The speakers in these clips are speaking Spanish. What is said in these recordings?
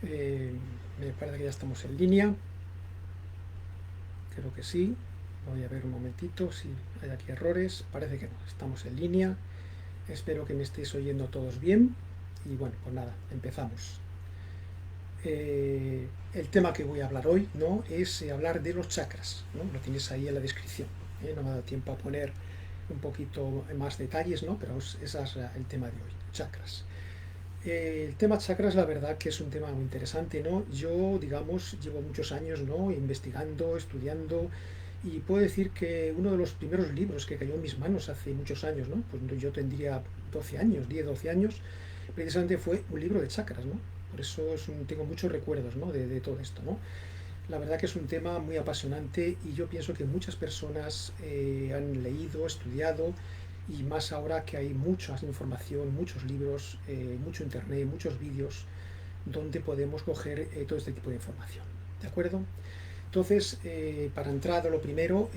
Eh, Me parece que ya estamos en línea. Creo que sí. Voy a ver un momentito si hay aquí errores. Parece que no. Estamos en línea. Espero que me estéis oyendo todos bien. Y bueno, pues nada, empezamos. El tema que voy a hablar hoy, ¿no?, es hablar de los chakras, ¿no? Lo tienes ahí en la descripción. No me ha dado tiempo a poner un poquito más detalles, ¿no? Pero ese es el tema de hoy, chakras. El tema chakras, la verdad que es un tema muy interesante, ¿no? Yo, digamos, llevo muchos años, ¿no?, investigando, estudiando, y puedo decir que uno de los primeros libros que cayó en mis manos hace muchos años, ¿no?, pues yo tendría 12 años, 10, 12 años, precisamente fue un libro de chakras, ¿no? Por eso tengo muchos recuerdos, ¿no?, de todo esto, ¿no? La verdad que es un tema muy apasionante y yo pienso que muchas personas han leído, estudiado, y más ahora que hay mucha información, muchos libros, mucho internet, muchos vídeos donde podemos coger todo este tipo de información. ¿De acuerdo? Entonces, para entrar a lo primero,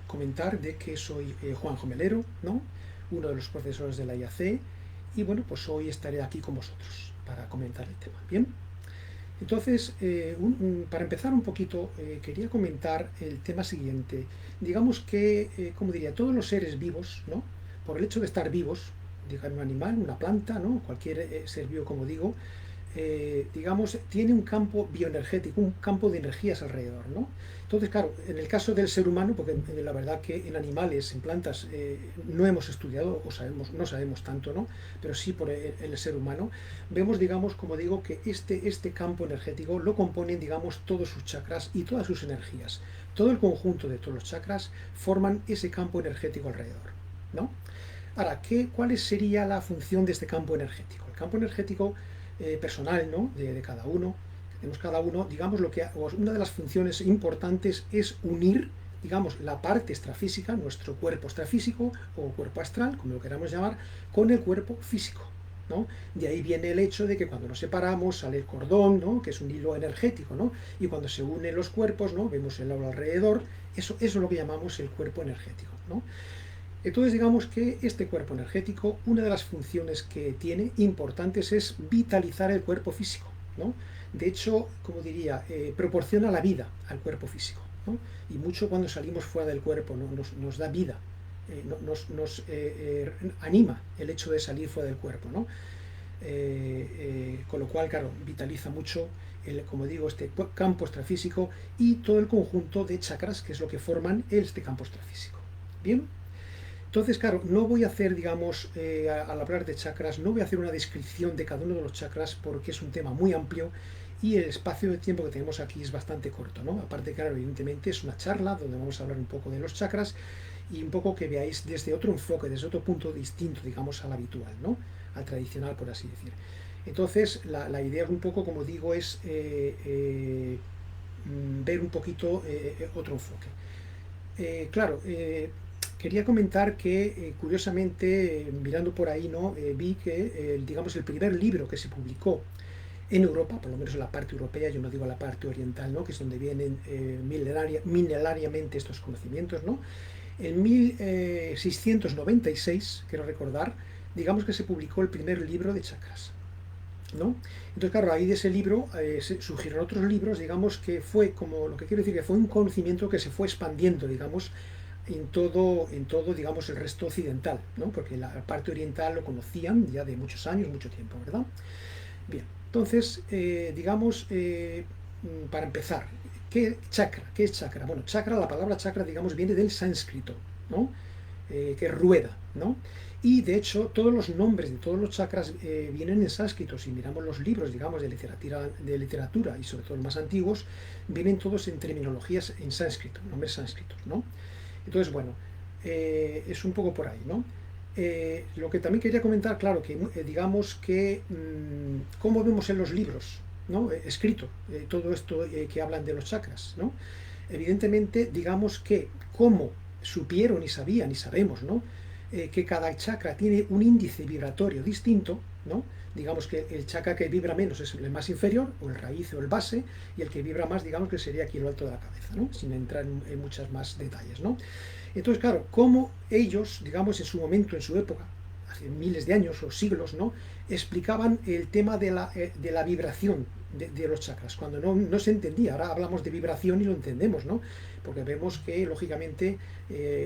comentar de que soy Juan Jomelero, ¿no?, uno de los profesores de la IAC, y bueno, pues hoy estaré aquí con vosotros para comentar el tema. Bien. Entonces, para empezar un poquito, quería comentar el tema siguiente. Digamos que, como diría, todos los seres vivos, ¿no?, por el hecho de estar vivos, digamos un animal, una planta, ¿no?, cualquier ser vivo, como digo, digamos, tiene un campo bioenergético, un campo de energías alrededor, ¿no? Entonces, claro, en el caso del ser humano, porque la verdad que en animales, en plantas, no hemos estudiado, o sabemos, no sabemos tanto, ¿no?, pero sí por el ser humano, vemos, digamos, como digo, que este campo energético lo componen, digamos, todos sus chakras y todas sus energías. Todo el conjunto de todos los chakras forman ese campo energético alrededor, ¿no? Ahora, ¿cuál sería la función de este campo energético? El campo energético personal, ¿no?, de cada uno, tenemos cada uno, digamos, una de las funciones importantes es unir, digamos, la parte extrafísica, nuestro cuerpo extrafísico o cuerpo astral, como lo queramos llamar, con el cuerpo físico, ¿no? De ahí viene el hecho de que cuando nos separamos sale el cordón, ¿no?, que es un hilo energético, ¿no?, y cuando se unen los cuerpos, ¿no?, vemos el aura alrededor. Eso es lo que llamamos el cuerpo energético, ¿no? Entonces, digamos que este cuerpo energético, una de las funciones que tiene importantes es vitalizar el cuerpo físico, ¿no? De hecho, como diría, proporciona la vida al cuerpo físico, ¿no? Y mucho cuando salimos fuera del cuerpo, ¿no?, nos da vida, nos anima el hecho de salir fuera del cuerpo, ¿no? Con lo cual, claro, vitaliza mucho, como digo, este campo extrafísico y todo el conjunto de chakras, que es lo que forman este campo extrafísico. Bien. Entonces, claro, no voy a hacer, digamos, al hablar de chakras, no voy a hacer una descripción de cada uno de los chakras porque es un tema muy amplio y el espacio de tiempo que tenemos aquí es bastante corto, ¿no? Aparte, claro, evidentemente es una charla donde vamos a hablar un poco de los chakras y un poco que veáis desde otro enfoque, desde otro punto distinto, digamos, al habitual, ¿no?, al tradicional, por así decir. Entonces, la idea un poco, como digo, es ver un poquito otro enfoque. Claro, quería comentar que, curiosamente, mirando por ahí, ¿no?, vi que, digamos, el primer libro que se publicó en Europa, por lo menos en la parte europea, yo no digo la parte oriental, ¿no?, que es donde vienen milenariamente estos conocimientos, ¿no?, en 1696, quiero recordar, digamos que se publicó el primer libro de chakras, ¿no? Entonces, claro, ahí de ese libro surgieron otros libros, digamos, que fue como, lo que quiero decir, que fue un conocimiento que se fue expandiendo, digamos, en todo, digamos, el resto occidental, ¿no? Porque la parte oriental lo conocían ya de muchos años, mucho tiempo, ¿verdad? Bien, entonces, digamos, para empezar, ¿qué chakra? ¿Qué es chakra? Bueno, chakra, la palabra chakra, digamos, viene del sánscrito, ¿no?, que rueda, ¿no? Y de hecho, todos los nombres de todos los chakras vienen en sánscrito. Si miramos los libros, digamos, de literatura y sobre todo los más antiguos, vienen todos en terminologías en sánscrito, nombres sánscritos, ¿no? Entonces, bueno, es un poco por ahí, ¿no? Lo que también quería comentar, claro, que digamos que cómo vemos en los libros, ¿no?, escrito, todo esto que hablan de los chakras, ¿no? Evidentemente, digamos que cómo supieron y sabían y sabemos, ¿no?, que cada chakra tiene un índice vibratorio distinto, ¿no? Digamos que el chakra que vibra menos es el más inferior, o el raíz o el base, y el que vibra más, digamos que sería aquí lo alto de la cabeza, ¿no?, sin entrar en muchos más detalles, ¿no? Entonces, claro, cómo ellos, digamos, en su momento, en su época, hace miles de años o siglos, ¿no? Explicaban el tema de la vibración de los chakras, cuando no se entendía. Ahora hablamos de vibración y lo entendemos, ¿no? Porque vemos que, lógicamente,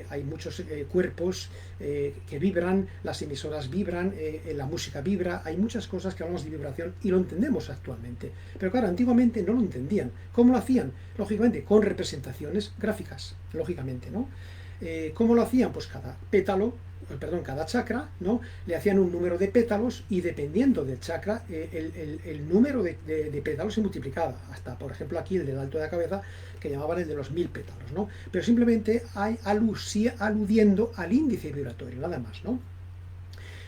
hay muchos cuerpos que vibran, las emisoras vibran, la música vibra, hay muchas cosas que hablamos de vibración y lo entendemos actualmente. Pero claro, antiguamente no lo entendían. ¿Cómo lo hacían? Lógicamente, con representaciones gráficas, lógicamente, ¿no? ¿Cómo lo hacían? Pues cada chakra, ¿no? Le hacían un número de pétalos y dependiendo del chakra, el número de pétalos se multiplicaba. Hasta, por ejemplo, aquí el del alto de la cabeza, que llamaban el de los 1000 pétalos, ¿no? Pero simplemente hay aludiendo al índice vibratorio, nada más, ¿no?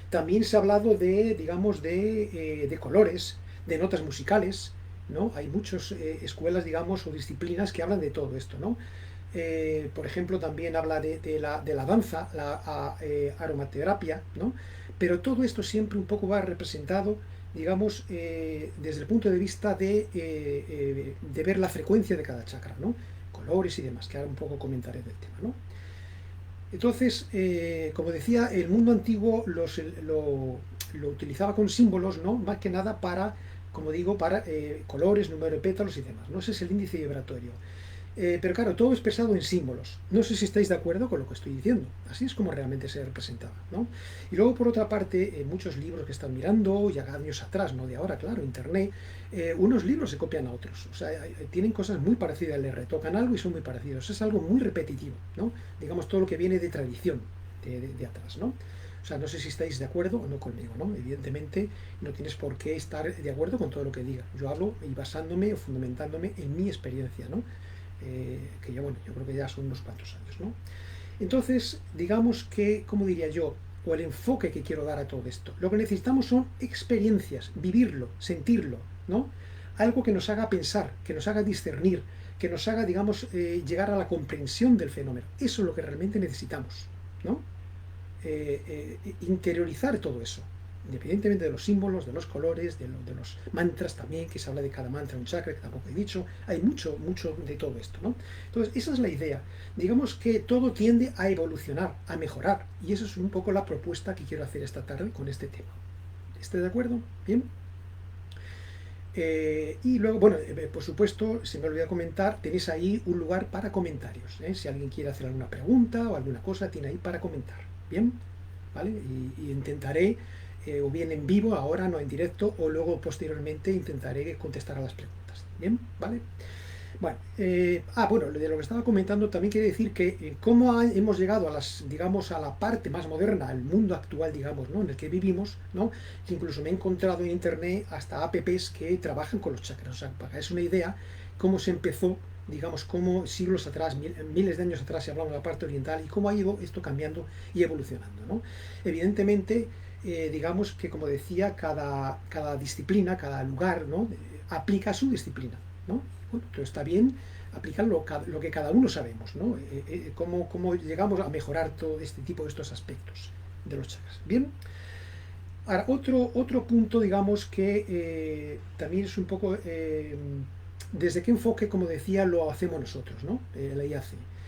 También se ha hablado digamos, de colores, de notas musicales, ¿no? Hay muchas escuelas, digamos, o disciplinas que hablan de todo esto, ¿no? Por ejemplo, también habla de la danza, la aromaterapia, ¿no? Pero todo esto siempre un poco va representado, digamos, desde el punto de vista de ver la frecuencia de cada chakra, ¿no? Colores y demás, que ahora un poco comentaré del tema, ¿no? Entonces, como decía, el mundo antiguo lo utilizaba con símbolos, ¿no? Más que nada para, como digo, para colores, número de pétalos y demás, ¿no? Ese es el índice vibratorio. Pero claro, todo es expresado en símbolos. No sé si estáis de acuerdo con lo que estoy diciendo. Así es como realmente se representaba, ¿no? Y luego, por otra parte, muchos libros que están mirando, ya años atrás, no de ahora, claro, Internet, unos libros se copian a otros. O sea, tienen cosas muy parecidas, le retocan algo y son muy parecidos. Es algo muy repetitivo, ¿no? Digamos, todo lo que viene de tradición de atrás, ¿no? O sea, no sé si estáis de acuerdo o no conmigo, ¿no? Evidentemente, no tienes por qué estar de acuerdo con todo lo que diga. Yo hablo y basándome o fundamentándome en mi experiencia, ¿no? Que ya, bueno, yo creo que ya son unos cuantos años, ¿no? Entonces, digamos que, como diría yo, o el enfoque que quiero dar a todo esto, lo que necesitamos son experiencias, vivirlo, sentirlo, ¿no? Algo que nos haga pensar, que nos haga discernir, que nos haga, digamos, llegar a la comprensión del fenómeno. Eso es lo que realmente necesitamos, ¿no? Interiorizar todo eso, independientemente de los símbolos, de los colores, de los mantras también, que se habla de cada mantra, un chakra, que tampoco he dicho, hay mucho de todo esto, ¿no? Entonces, esa es la idea. Digamos que todo tiende a evolucionar, a mejorar, y eso es un poco la propuesta que quiero hacer esta tarde con este tema. ¿Estáis de acuerdo? ¿Bien? Y luego, bueno, por supuesto, se me olvidó comentar, tenéis ahí un lugar para comentarios, ¿eh? Si alguien quiere hacer alguna pregunta o alguna cosa, tiene ahí para comentar, ¿bien? ¿Vale? Y intentaré, o bien en vivo, ahora no en directo, o luego posteriormente intentaré contestar a las preguntas, ¿bien? ¿Vale? Bueno, bueno, de lo que estaba comentando también quiere decir que cómo hemos llegado digamos, a la parte más moderna, al mundo actual, digamos, ¿no? En el que vivimos, ¿no? Que incluso me he encontrado en internet hasta apps que trabajan con los chakras. O sea, para que es una idea cómo se empezó, digamos, cómo siglos atrás, miles de años atrás, si hablamos de la parte oriental, y cómo ha ido esto cambiando y evolucionando, ¿no? Evidentemente, digamos que, como decía, cada disciplina, cada lugar, ¿no? Aplica su disciplina, ¿no? Bueno, pero está bien aplicar lo que cada uno sabemos, ¿no? Cómo llegamos a mejorar todo este tipo de estos aspectos de los chakras. Bien. Ahora, otro punto, digamos, que también es un poco desde qué enfoque, como decía, lo hacemos nosotros, ¿no? La IAC.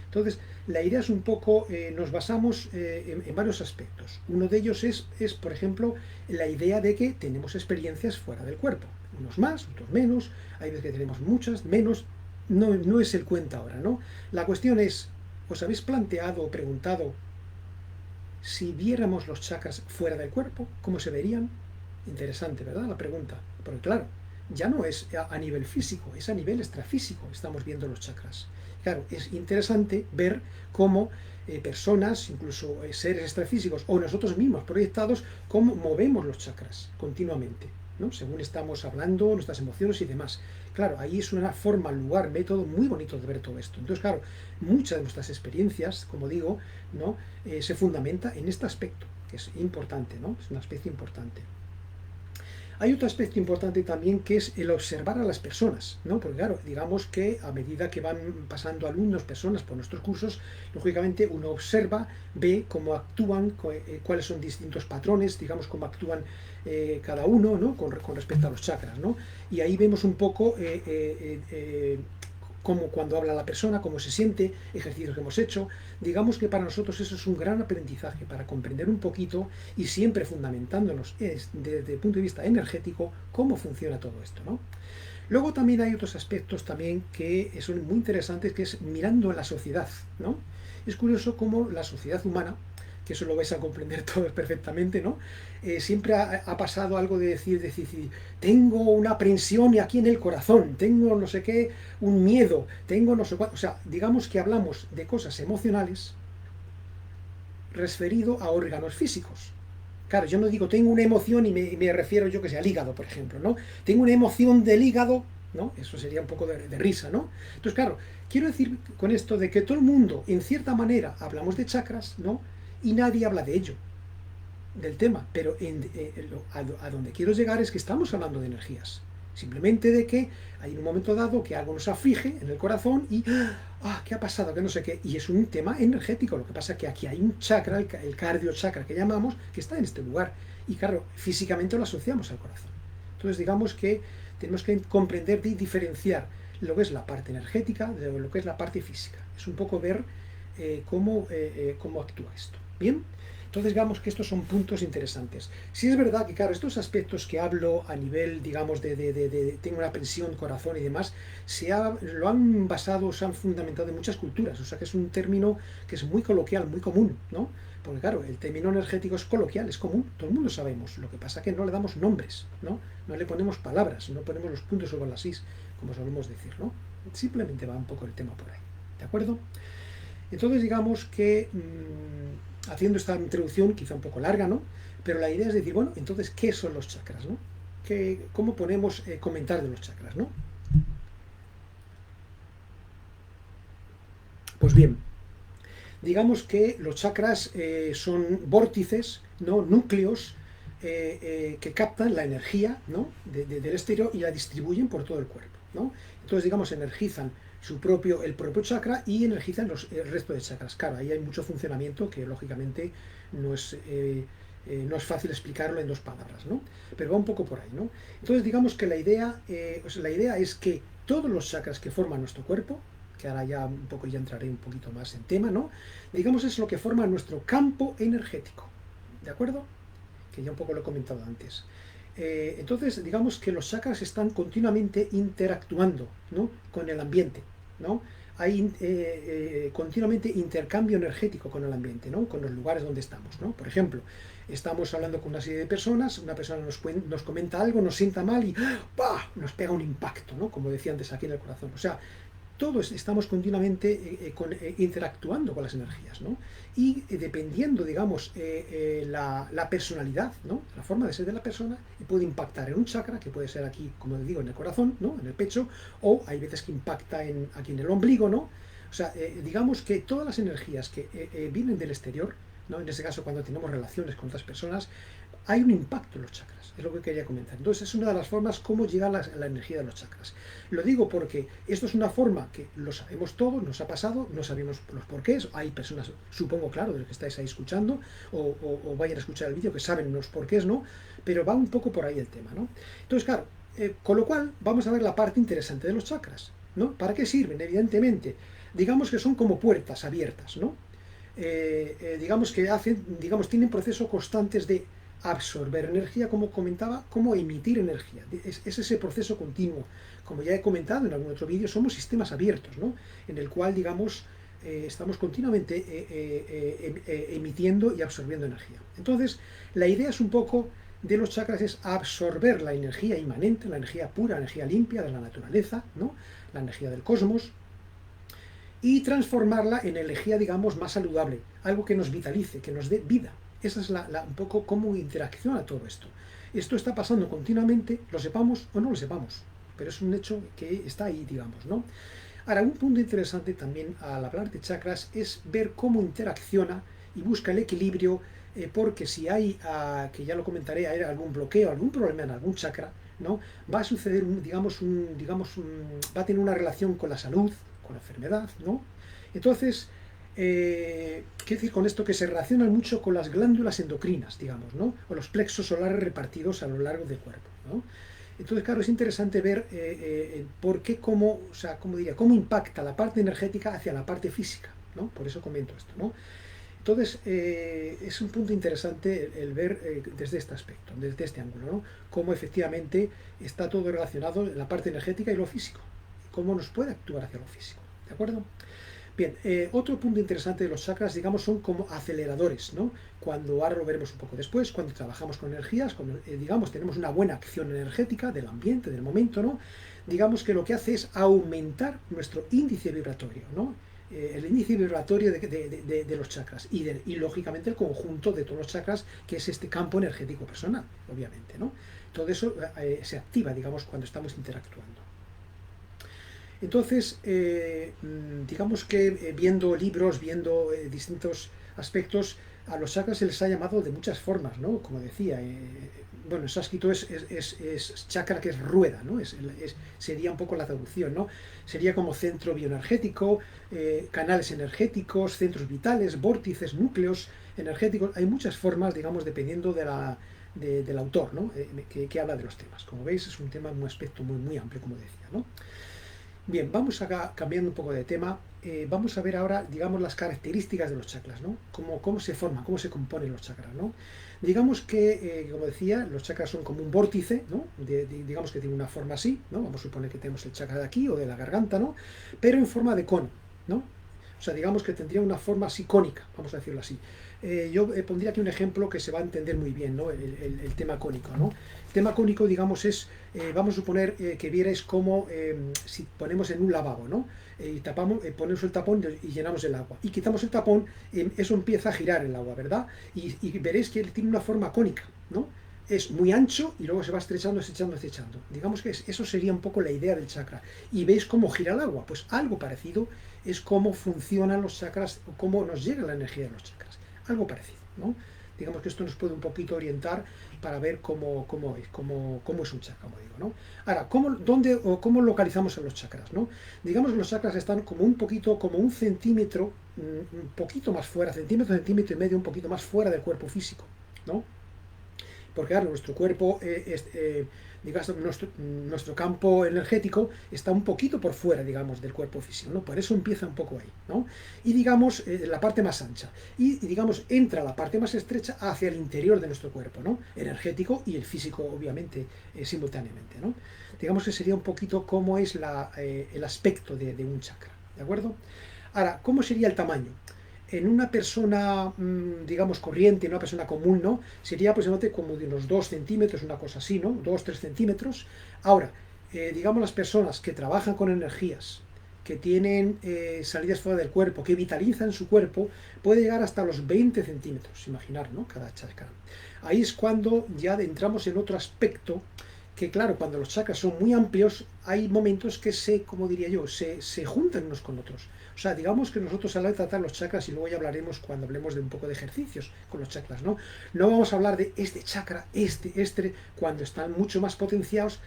Entonces, la idea es un poco, nos basamos en varios aspectos. Uno de ellos es, por ejemplo, la idea de que tenemos experiencias fuera del cuerpo. Unos más, otros menos, hay veces que tenemos muchas, menos, no es el cuento ahora, ¿no? La cuestión es, ¿os habéis planteado o preguntado si viéramos los chakras fuera del cuerpo, cómo se verían? Interesante, ¿verdad? La pregunta. Porque claro, ya no es a nivel físico, es a nivel extrafísico, estamos viendo los chakras. Claro, es interesante ver cómo personas, incluso seres extrafísicos o nosotros mismos proyectados, cómo movemos los chakras continuamente, ¿no? Según estamos hablando, nuestras emociones y demás. Claro, ahí es una forma, lugar, método muy bonito de ver todo esto. Entonces, claro, muchas de nuestras experiencias, como digo, ¿no? Se fundamenta en este aspecto, que es importante, ¿no? Es un aspecto importante. Hay otro aspecto importante también, que es el observar a las personas, ¿no? Porque claro, digamos que a medida que van pasando alumnos, personas por nuestros cursos, lógicamente uno observa, ve cómo actúan, cuáles son distintos patrones, digamos, cómo actúan cada uno, ¿no? Con respecto a los chakras, ¿no? Y ahí vemos un poco cómo cuando habla la persona, cómo se siente, ejercicios que hemos hecho. Digamos que para nosotros eso es un gran aprendizaje para comprender un poquito y siempre fundamentándonos desde el punto de vista energético cómo funciona todo esto, ¿no? Luego también hay otros aspectos también que son muy interesantes, que es mirando a la sociedad, ¿no? Es curioso cómo la sociedad humana, que eso lo vais a comprender todos perfectamente, ¿no? Siempre ha pasado algo de decir, tengo una aprensión aquí en el corazón, tengo no sé qué, un miedo, tengo no sé cuánto. O sea, digamos que hablamos de cosas emocionales referido a órganos físicos. Claro, yo no digo tengo una emoción y me refiero, yo que sé, al hígado, por ejemplo, ¿no? Tengo una emoción del hígado, ¿no? Eso sería un poco de risa, ¿no? Entonces, claro, quiero decir con esto de que todo el mundo, en cierta manera, hablamos de chakras, ¿no? Y nadie habla de ello, del tema, pero a donde quiero llegar es que estamos hablando de energías. Simplemente de que hay un momento dado que algo nos aflige en el corazón y ¿qué ha pasado? Que no sé qué. Y es un tema energético. Lo que pasa es que aquí hay un chakra, el cardio chakra que llamamos, que está en este lugar. Y claro, físicamente lo asociamos al corazón. Entonces digamos que tenemos que comprender y diferenciar lo que es la parte energética de lo que es la parte física. Es un poco ver cómo actúa esto. ¿Bien? Entonces digamos que estos son puntos interesantes. Sí es verdad que, claro, estos aspectos que hablo a nivel, digamos, tengo una presión, corazón y demás, lo han basado, se han fundamentado en muchas culturas, o sea que es un término que es muy coloquial, muy común, ¿no? Porque claro, el término energético es coloquial, es común, todo el mundo sabemos, lo que pasa es que no le damos nombres, ¿no? No le ponemos palabras, no ponemos los puntos sobre las is, como solemos decir, ¿no? Simplemente va un poco el tema por ahí, ¿de acuerdo? Entonces digamos que haciendo esta introducción quizá un poco larga, ¿no? Pero la idea es decir, bueno, entonces, ¿qué son los chakras, no? ¿Cómo podemos comentar de los chakras, no? Pues bien, digamos que los chakras son vórtices, ¿no? Núcleos que captan la energía, ¿no? del exterior y la distribuyen por todo el cuerpo, ¿no? Entonces, digamos, energizan el propio chakra y energizan el resto de chakras. Claro, ahí hay mucho funcionamiento que lógicamente no es fácil explicarlo en dos palabras, ¿no? Pero va un poco por ahí, ¿no? Entonces digamos que la idea es que todos los chakras que forman nuestro cuerpo, que ahora ya entraré un poquito más en tema, ¿no? Digamos es lo que forma nuestro campo energético, ¿de acuerdo? Que ya un poco lo he comentado antes. Entonces, digamos que los chakras están continuamente interactuando, ¿no? Con el ambiente, ¿no? Hay continuamente intercambio energético con el ambiente, ¿no? Con los lugares donde estamos, ¿no? Por ejemplo, estamos hablando con una serie de personas, una persona nos comenta algo, nos sienta mal y ¡pah! Nos pega un impacto, ¿no? Como decía antes, aquí en el corazón. O sea, todos estamos continuamente interactuando con las energías, ¿no? Y dependiendo, digamos, la personalidad, ¿no? La forma de ser de la persona, puede impactar en un chakra, que puede ser aquí, como digo, en el corazón, ¿no? En el pecho, o hay veces que impacta aquí en el ombligo, ¿no? O sea, digamos que todas las energías que vienen del exterior, ¿no? En este caso, cuando tenemos relaciones con otras personas, hay un impacto en los chakras, es lo que quería comentar. Entonces es una de las formas cómo llega la energía de los chakras. Lo digo porque esto es una forma que lo sabemos todos, nos ha pasado, no sabemos los porqués. Hay personas, supongo, claro, de los que estáis ahí escuchando, o vayan a escuchar el vídeo, que saben los porqués, ¿no? Pero va un poco por ahí el tema, ¿no? Entonces, claro, con lo cual vamos a ver la parte interesante de los chakras, ¿no? ¿Para qué sirven? Evidentemente, digamos que son como puertas abiertas, ¿no? Digamos que tienen procesos constantes de absorber energía, como comentaba, como emitir energía. Es ese proceso continuo. Como ya he comentado en algún otro vídeo, somos sistemas abiertos, ¿no? En el cual, digamos, estamos continuamente emitiendo y absorbiendo energía. Entonces, la idea es un poco de los chakras es absorber la energía inmanente, la energía pura, la energía limpia de la naturaleza, ¿no? La energía del cosmos, y transformarla en energía, digamos, más saludable, algo que nos vitalice, que nos dé vida. Esa es un poco cómo interacciona todo esto. Esto está pasando continuamente, lo sepamos o no lo sepamos, pero es un hecho que está ahí, digamos, ¿no? Ahora, un punto interesante también al hablar de chakras es ver cómo interacciona y busca el equilibrio, porque si hay, que ya lo comentaré, hay algún bloqueo, algún problema en algún chakra, ¿no? Va a suceder, va a tener una relación con la salud, con la enfermedad, ¿no? Entonces, quiero decir con esto que se relacionan mucho con las glándulas endocrinas, digamos, ¿no? O los plexos solares repartidos a lo largo del cuerpo, ¿no? Entonces, claro, es interesante ver por qué, cómo, o sea, cómo diría, cómo impacta la parte energética hacia la parte física, ¿no? Por eso comento esto, ¿no? Entonces, es un punto interesante el ver desde este aspecto, desde este ángulo, ¿no? Cómo efectivamente está todo relacionado en la parte energética y lo físico, cómo nos puede actuar hacia lo físico, ¿de acuerdo? Bien, otro punto interesante de los chakras, digamos, son como aceleradores, ¿no? Cuando, ahora lo veremos un poco después, cuando trabajamos con energías, cuando, digamos, tenemos una buena acción energética del ambiente, del momento, ¿no? Digamos que lo que hace es aumentar nuestro índice vibratorio, ¿no? El índice vibratorio de los chakras y, lógicamente, el conjunto de todos los chakras, que es este campo energético personal, obviamente, ¿no? Todo eso se activa, digamos, cuando estamos interactuando. Entonces, digamos que viendo libros, viendo distintos aspectos, a los chakras se les ha llamado de muchas formas, ¿no? Como decía, bueno, en sánscrito es chakra, que es rueda, ¿no? Sería un poco la traducción, ¿no? Sería como centro bioenergético, canales energéticos, centros vitales, vórtices, núcleos energéticos. Hay muchas formas, digamos, dependiendo del autor, ¿no? Que habla de los temas. Como veis, es un tema, un aspecto muy, muy amplio, como decía, ¿no? Bien, vamos acá cambiando un poco de tema. Vamos a ver ahora, digamos, las características de los chakras, ¿no? Cómo se forman, cómo se componen los chakras, ¿no? Digamos que, como decía, los chakras son como un vórtice, ¿no? Digamos que tiene una forma así, ¿no? Vamos a suponer que tenemos el chakra de aquí o de la garganta, ¿no? Pero en forma de cono, ¿no? O sea, digamos que tendría una forma así cónica, vamos a decirlo así. Yo pondría aquí un ejemplo que se va a entender muy bien, ¿no? El tema cónico, ¿no? El tema cónico, digamos, es, vamos a suponer que vierais como si ponemos en un lavabo, ¿no? Y tapamos, ponemos el tapón y llenamos el agua. Y quitamos el tapón, eso empieza a girar el agua, ¿verdad? Y veréis que tiene una forma cónica, ¿no? Es muy ancho y luego se va estrechando, estrechando. Digamos que eso sería un poco la idea del chakra. Y veis cómo gira el agua. Pues algo parecido es cómo funcionan los chakras, o cómo nos llega la energía de los chakras. Algo parecido, ¿no? Digamos que esto nos puede un poquito orientar para ver cómo es un chakra, como digo, ¿no? Ahora, ¿cómo localizamos a los chakras, ¿no? Digamos que los chakras están como un poquito, como un centímetro, un poquito más fuera, centímetro y medio, un poquito más fuera del cuerpo físico, ¿no? Porque claro, nuestro cuerpo, digamos, nuestro campo energético está un poquito por fuera, digamos, del cuerpo físico, ¿no? Por eso empieza un poco ahí, ¿no? Y digamos, la parte más ancha. Y digamos, entra la parte más estrecha hacia el interior de nuestro cuerpo, ¿no? Energético y el físico, obviamente, simultáneamente, ¿no? Digamos que sería un poquito cómo es el aspecto de un chakra, ¿de acuerdo? Ahora, ¿cómo sería el tamaño? En una persona, digamos, corriente, en una persona común, ¿no? Sería aproximadamente como de unos 2 centímetros, una cosa así, ¿no? 2-3 centímetros. Ahora, digamos, las personas que trabajan con energías, que tienen salidas fuera del cuerpo, que vitalizan su cuerpo, puede llegar hasta los 20 centímetros, imaginar, ¿no? Cada chakra. Ahí es cuando ya entramos en otro aspecto, que claro, cuando los chakras son muy amplios, hay momentos que como diría yo, se juntan unos con otros. O sea, digamos que nosotros a la hora de tratar los chakras, y luego ya hablaremos cuando hablemos de un poco de ejercicios con los chakras, ¿no? No vamos a hablar de este chakra, cuando están mucho más potenciados,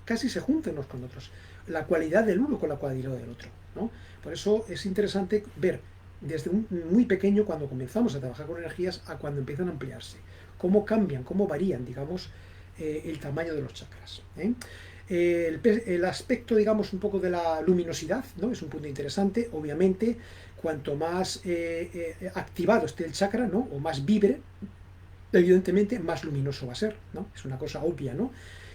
casi se juntan unos con otros. La cualidad del uno con la cualidad del otro, ¿no? Por eso es interesante ver desde muy pequeño, cuando comenzamos a trabajar con energías, a cuando empiezan a ampliarse. Cómo cambian, cómo varían, digamos, el tamaño de los chakras, ¿eh? El aspecto, digamos, un poco de la luminosidad, ¿no? Es un punto interesante. Obviamente, cuanto más activado esté el chakra, ¿no? O más vibre, evidentemente más luminoso va a ser, ¿no? Es una cosa obvia, ¿no?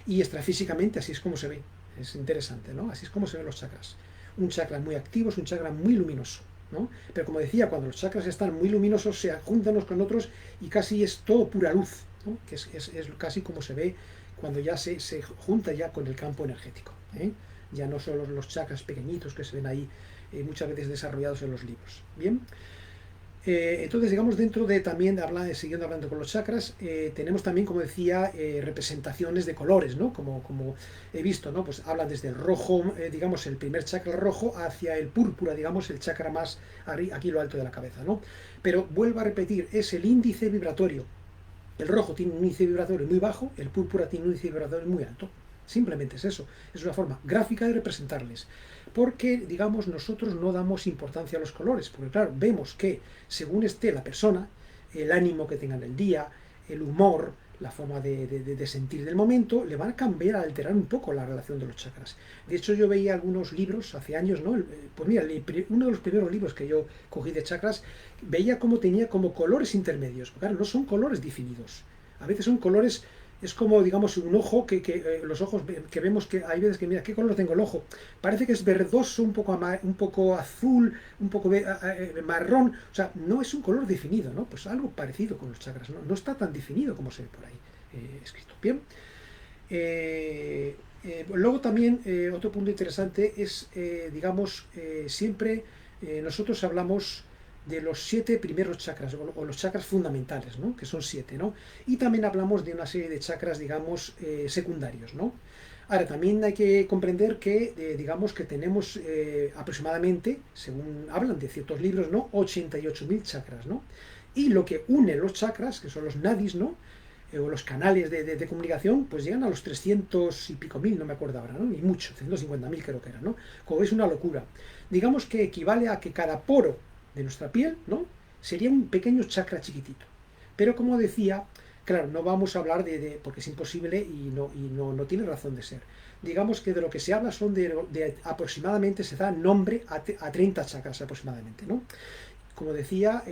Y extrafísicamente así es como se ve. Es interesante, ¿no? Así es como se ven los chakras. Un chakra muy activo es un chakra muy luminoso, ¿no? Pero como decía, cuando los chakras están muy luminosos, se juntan unos con otros y casi es todo pura luz, ¿no? Que es casi como se ve cuando ya se junta ya con el campo energético, ¿eh? Ya no solo los chakras pequeñitos que se ven ahí muchas veces desarrollados en los libros. Bien, entonces, digamos, dentro de también, siguiendo hablando con los chakras, tenemos también, como decía, representaciones de colores, ¿no? Como he visto, ¿no? Pues hablan desde el rojo, digamos, el primer chakra rojo, hacia el púrpura, digamos, el chakra más aquí lo alto de la cabeza, ¿no? Pero vuelvo a repetir, es el índice vibratorio. El rojo tiene un índice vibratorio muy bajo, el púrpura tiene un índice vibratorio muy alto. Simplemente es eso, es una forma gráfica de representarles. Porque, digamos, nosotros no damos importancia a los colores, porque claro, vemos que según esté la persona, el ánimo que tenga en el día, el humor, la forma de sentir del momento, le van a cambiar, a alterar un poco la relación de los chakras. De hecho, yo veía algunos libros hace años, ¿no? Pues mira, uno de los primeros libros que yo cogí de chakras, veía cómo tenía como colores intermedios. Claro, no son colores definidos. A veces son colores, es como, digamos, un ojo los ojos que vemos que hay veces que, mira, ¿qué color tengo el ojo? Parece que es verdoso, un poco azul, un poco marrón. O sea, no es un color definido, ¿no? Pues algo parecido con los chakras, ¿no? No está tan definido como se ve por ahí escrito. Bien. Luego también otro punto interesante es, digamos, siempre nosotros hablamos de los 7 primeros chakras, o los chakras fundamentales, ¿no? Que son 7, ¿no? Y también hablamos de una serie de chakras, digamos, secundarios, ¿no? Ahora, también hay que comprender que, digamos, que tenemos aproximadamente, según hablan de ciertos libros, ¿no? 88.000 chakras, ¿no? Y lo que une los chakras, que son los nadis, ¿no? O los canales de comunicación, pues llegan a los 300 y pico mil, no me acuerdo ahora, ¿no? Y mucho, 150.000 creo que era, ¿no? Como es una locura. Digamos que equivale a que cada poro de nuestra piel, ¿no? Sería un pequeño chakra chiquitito. Pero como decía, claro, no vamos a hablar porque es imposible y no tiene razón de ser. Digamos que de lo que se habla son de aproximadamente, se da nombre a 30 chakras aproximadamente, ¿no? Como decía,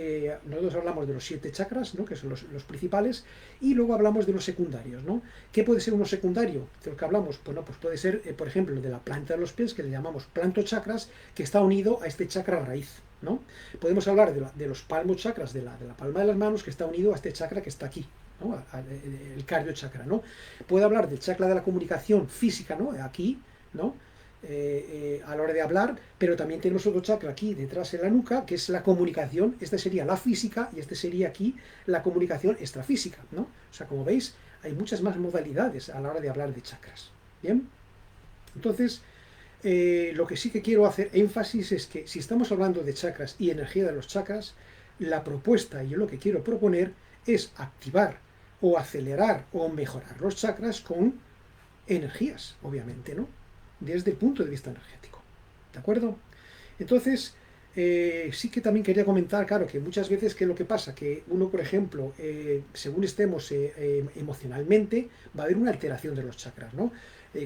nosotros hablamos de los 7 chakras, ¿no? Que son los principales, y luego hablamos de los secundarios, ¿no? ¿Qué puede ser uno secundario? De lo que hablamos, pues puede ser, por ejemplo, de la planta de los pies, que le llamamos plantochakras, que está unido a este chakra raíz, ¿no? Podemos hablar de los palmochakras, de la palma de las manos, que está unido a este chakra que está aquí, ¿no? El cardiochakra, ¿no? Puedo hablar del chakra de la comunicación física, ¿no? Aquí, ¿no? A la hora de hablar, pero también tenemos otro chakra aquí detrás en la nuca, que es la comunicación. Esta sería la física y este sería aquí la comunicación extrafísica, ¿no? O sea, como veis, hay muchas más modalidades a la hora de hablar de chakras. Bien, entonces, lo que sí que quiero hacer énfasis es que si estamos hablando de chakras y energía de los chakras, la propuesta, y yo lo que quiero proponer, es activar o acelerar o mejorar los chakras con energías, obviamente, ¿no? Desde el punto de vista energético, ¿de acuerdo? Entonces, sí que también quería comentar, claro, que muchas veces, ¿qué es lo que pasa? Que uno, por ejemplo, según estemos emocionalmente, va a haber una alteración de los chakras, ¿no?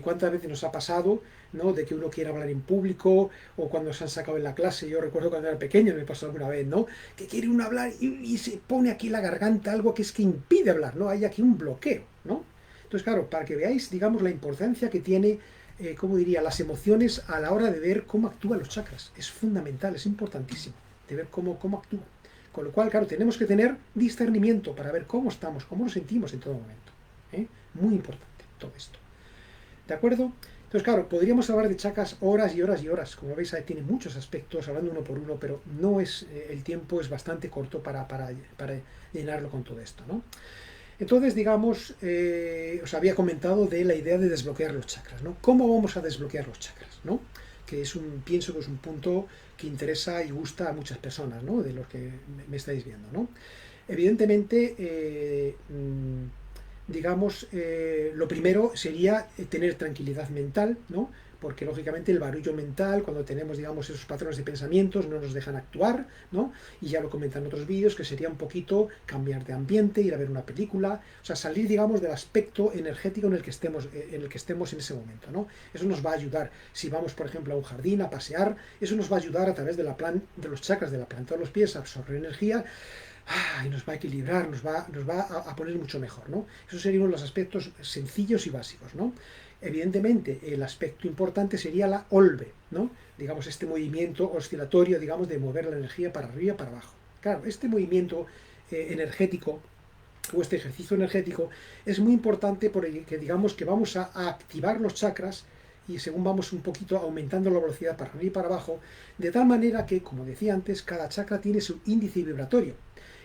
¿Cuántas veces nos ha pasado, ¿no? De que uno quiere hablar en público, o cuando se han sacado en la clase? Yo recuerdo cuando era pequeño, me pasó alguna vez, ¿no? Que quiere uno hablar y se pone aquí la garganta algo que es que impide hablar, ¿no? Hay aquí un bloqueo, ¿no? Entonces, claro, para que veáis, digamos, la importancia que tiene, como diría, las emociones a la hora de ver cómo actúan los chakras. Es fundamental, es importantísimo, de ver cómo actúan. Con lo cual, claro, tenemos que tener discernimiento para ver cómo estamos, cómo nos sentimos en todo momento. Muy importante todo esto. ¿De acuerdo? Entonces, claro, podríamos hablar de chakras horas y horas y horas. Como veis, ahí tiene muchos aspectos, hablando uno por uno, pero no es, el tiempo es bastante corto para llenarlo con todo esto, ¿no? Entonces, digamos, os había comentado de la idea de desbloquear los chakras, ¿no? ¿Cómo vamos a desbloquear los chakras, ¿no? Que pienso que es un punto que interesa y gusta a muchas personas, ¿no? De los que me estáis viendo, ¿no? Evidentemente, digamos, lo primero sería tener tranquilidad mental, ¿no? Porque lógicamente el barullo mental, cuando tenemos, digamos, esos patrones de pensamientos, no nos dejan actuar, ¿no? Y ya lo comentan en otros vídeos, que sería un poquito cambiar de ambiente, ir a ver una película, o sea, salir, digamos, del aspecto energético en el que estemos en ese momento, ¿no? Eso nos va a ayudar. Si vamos, por ejemplo, a un jardín, a pasear, eso nos va a ayudar a través de los chakras de la planta de los pies a absorber energía, y nos va a equilibrar, nos va a poner mucho mejor, ¿no? Esos serían uno de los aspectos sencillos y básicos, ¿no? Evidentemente, el aspecto importante sería la olve, ¿no? Digamos, este movimiento oscilatorio, digamos, de mover la energía para arriba y para abajo. Claro, este movimiento energético o este ejercicio energético es muy importante porque, digamos, que vamos a activar los chakras y según vamos un poquito aumentando la velocidad para arriba y para abajo, de tal manera que, como decía antes, cada chakra tiene su índice vibratorio.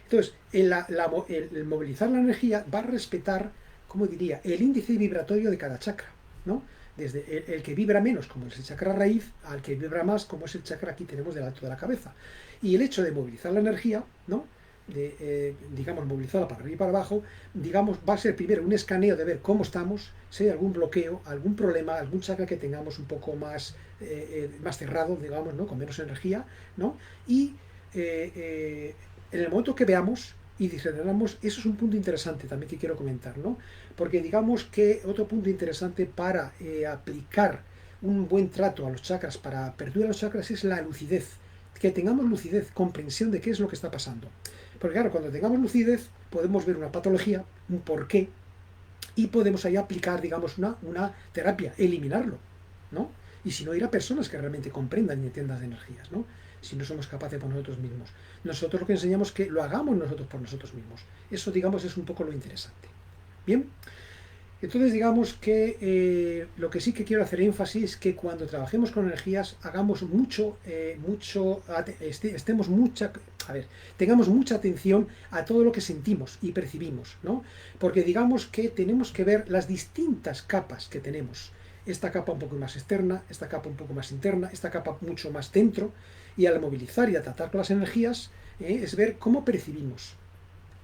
Entonces, el movilizar la energía va a respetar, como diría, el índice vibratorio de cada chakra, ¿no? Desde el que vibra menos, como es el chakra raíz, al que vibra más, como es el chakra aquí tenemos del alto de la cabeza. Y el hecho de movilizar la energía, ¿no? Digamos, movilizarla para arriba y para abajo, digamos, va a ser primero un escaneo de ver cómo estamos, si hay algún bloqueo, algún problema, algún chakra que tengamos un poco más cerrado, digamos, ¿no? Con menos energía, ¿no? Y en el momento que veamos, y desenredamos. Eso es un punto interesante también que quiero comentar, ¿no? Porque digamos que otro punto interesante para aplicar un buen trato a los chakras, para apertura a los chakras, es la lucidez. Que tengamos lucidez, comprensión de qué es lo que está pasando. Porque claro, cuando tengamos lucidez podemos ver una patología, un porqué, y podemos ahí aplicar, digamos, una terapia, eliminarlo, ¿no? Y si no, ir a personas que realmente comprendan y entiendan de energías, ¿no? Si no somos capaces por nosotros mismos. Nosotros lo que enseñamos es que lo hagamos nosotros por nosotros mismos. Eso, digamos, es un poco lo interesante. Bien, entonces digamos que lo que sí que quiero hacer énfasis es que cuando trabajemos con energías hagamos estemos tengamos mucha atención a todo lo que sentimos y percibimos, ¿no? Porque digamos que tenemos que ver las distintas capas que tenemos. Esta capa un poco más externa, esta capa un poco más interna, esta capa mucho más dentro, y al movilizar y a tratar con las energías es ver cómo percibimos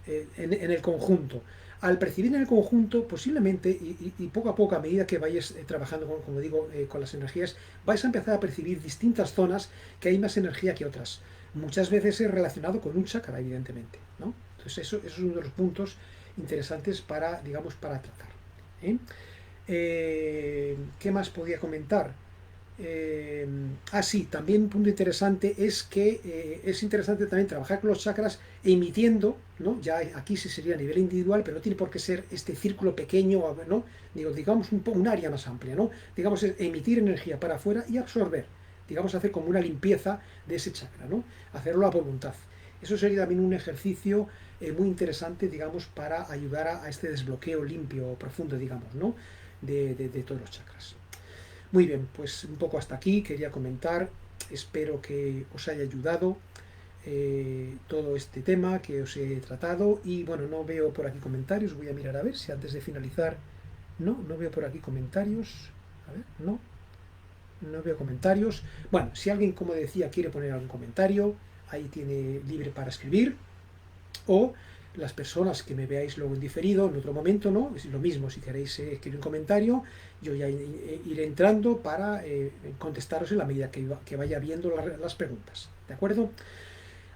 en el conjunto. Al percibir en el conjunto, posiblemente, y poco a poco, a medida que vayáis trabajando, como digo, con las energías, vais a empezar a percibir distintas zonas que hay más energía que otras. Muchas veces es relacionado con un chakra, evidentemente, ¿no? Entonces eso es uno de los puntos interesantes para, digamos, para tratar. ¿eh? ¿Qué más podía comentar? Sí, también un punto interesante es que es interesante también trabajar con los chakras emitiendo, ¿no? Ya aquí sí sería a nivel individual, pero no tiene por qué ser este círculo pequeño, ¿no? Digamos un área más amplia, ¿no? Digamos, emitir energía para afuera y absorber, digamos, hacer como una limpieza de ese chakra, ¿no? Hacerlo a voluntad. Eso sería también un ejercicio muy interesante, digamos, para ayudar a este desbloqueo limpio, profundo, digamos, ¿no? De todos los chakras. Muy bien, pues un poco hasta aquí quería comentar. Espero que os haya ayudado todo este tema que os he tratado. Y bueno, no veo por aquí comentarios. Voy a mirar a ver si antes de finalizar. No veo por aquí comentarios. A ver, no veo comentarios. Bueno, si alguien, como decía, quiere poner algún comentario, ahí tiene libre para escribir. O las personas que me veáis luego en diferido, en otro momento, ¿no? Es lo mismo, si queréis escribir un comentario, yo ya iré entrando para contestaros en la medida que vaya viendo las preguntas, ¿de acuerdo?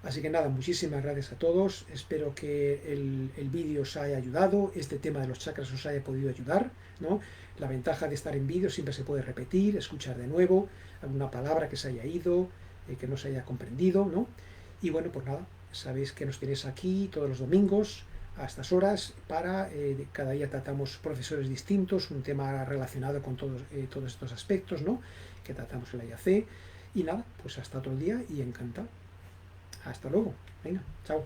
Así que nada, muchísimas gracias a todos, espero que el vídeo os haya ayudado, este tema de los chakras os haya podido ayudar, ¿no? La ventaja de estar en vídeo siempre se puede repetir, escuchar de nuevo, alguna palabra que se haya ido, que no se haya comprendido, ¿no? Y bueno, pues nada, sabéis que nos tenéis aquí todos los domingos a estas horas para, cada día tratamos profesores distintos, un tema relacionado con todos estos aspectos, ¿no? Que tratamos en la IAC. Y nada, pues hasta otro día y encantado. Hasta luego. Venga, chao.